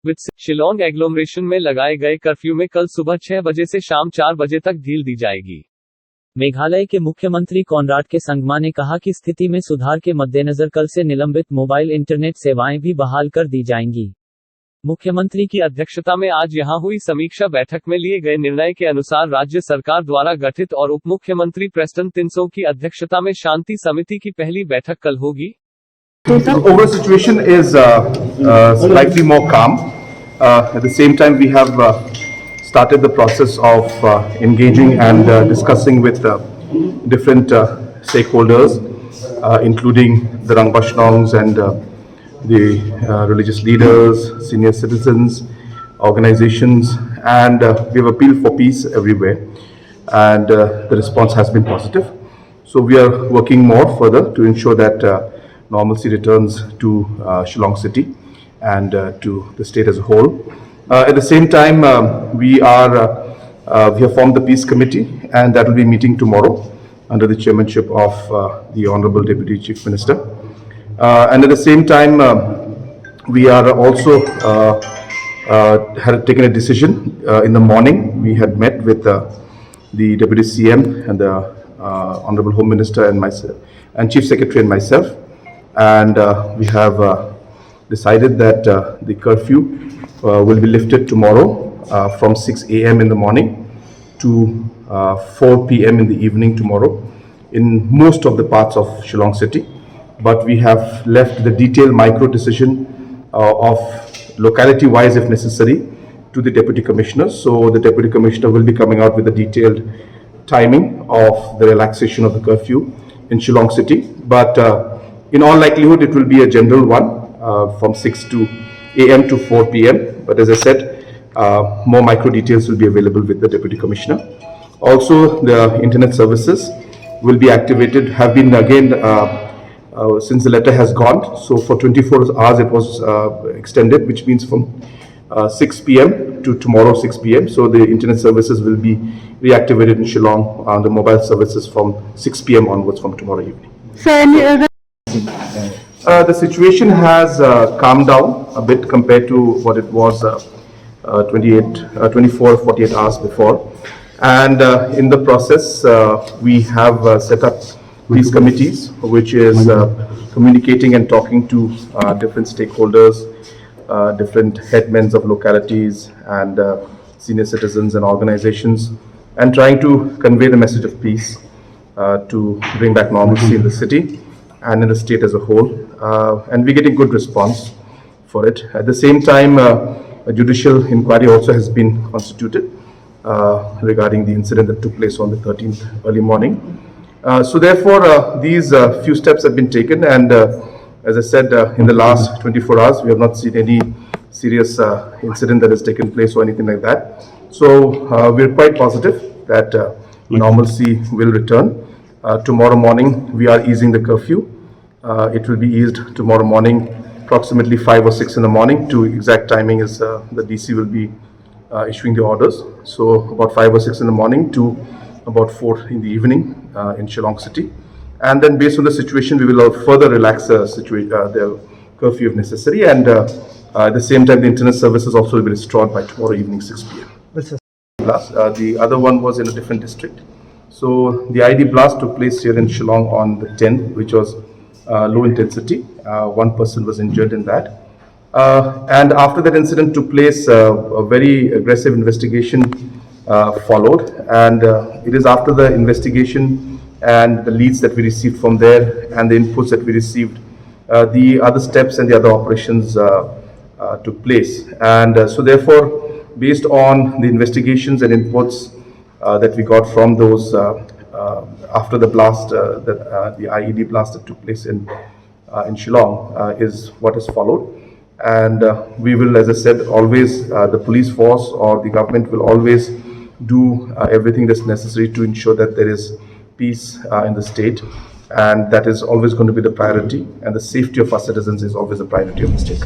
Shillong agglomeration में लगाए गए कर्फ्यू में कल सुबह 6 बजे से शाम 4 बजे तक ढील दी जाएगी। मेघालय के मुख्यमंत्री कॉनराड के संगमा ने कहा कि स्थिति में सुधार के मद्देनजर कल से निलंबित मोबाइल इंटरनेट सेवाएं भी बहाल कर दी जाएंगी। मुख्यमंत्री की अध्यक्षता में आज यहां हुई समीक्षा बैठक में लिए गए निर्णय के अनुसार राज्य सरकार द्वारा गठित और उप मुख्यमंत्री प्रेस्टन तिनसो की अध्यक्षता में शांति समिति की पहली बैठक कल होगी। The overall situation is slightly more calm. At the same time, we have started the process of engaging and discussing with different stakeholders, including the Rangbashnongs and the religious leaders, senior citizens, organizations, and we have appealed for peace everywhere, and the response has been positive. So we are working more further to ensure that normalcy returns to Shillong city and to the state as a whole. At the same time, we have formed the peace committee, and that will be meeting tomorrow under the chairmanship of the Honorable Deputy Chief Minister. And at the same time, we are also had taken a decision in the morning. We had met with the Deputy CM and the Honorable Home Minister and myself, and Chief Secretary and myself. And we have decided that the curfew will be lifted tomorrow from 6 a.m. in the morning to 4 p.m. in the evening tomorrow in most of the parts of Shillong city. But we have left the detailed micro decision of locality wise if necessary to the Deputy Commissioner. So the Deputy Commissioner will be coming out with a detailed timing of the relaxation of the curfew in Shillong city. But in all likelihood, it will be a general one from 6 a.m. to 4 p.m. But as I said, more micro details will be available with the Deputy Commissioner. Also, the internet services will be activated, have been again, since the letter has gone. So for 24 hours, it was extended, which means from 6 p.m. to tomorrow 6 p.m. So the internet services will be reactivated in Shillong on the mobile services from 6 p.m. onwards from tomorrow evening. The situation has calmed down a bit compared to what it was 24, 48 hours before. And in the process, we have set up these committees, which is communicating and talking to different stakeholders, different headmen of localities and senior citizens and organizations, and trying to convey the message of peace to bring back normalcy in the city and in the state as a whole, and we're getting good response for it. At the same time, a judicial inquiry also has been constituted regarding the incident that took place on the 13th early morning. So therefore, these few steps have been taken, and as I said, in the last 24 hours, we have not seen any serious incident that has taken place or anything like that. So we're quite positive that normalcy will return. Tomorrow morning, we are easing the curfew. It will be eased tomorrow morning, approximately 5 or 6 in the morning. To exact timing is the DC will be issuing the orders. So about 5 or 6 in the morning to about 4 in the evening in Shillong city. And then based on the situation, we will further relax the curfew if necessary. And at the same time, the internet services also will be restored by tomorrow evening 6 p.m. The other one was in a different district. So the ID blast took place here in Shillong on the 10th, which was low intensity. One person was injured in that. And after that incident took place, a very aggressive investigation followed. And it is after the investigation and the leads that we received from there and the inputs that we received, the other steps and the other operations took place. And so therefore, based on the investigations and inputs that we got from those after the blast, the IED blast that took place in Shillong is what has followed. And we will, as I said, always the police force or the government will always do everything that's necessary to ensure that there is peace in the state, and that is always going to be the priority, and the safety of our citizens is always the priority of the state.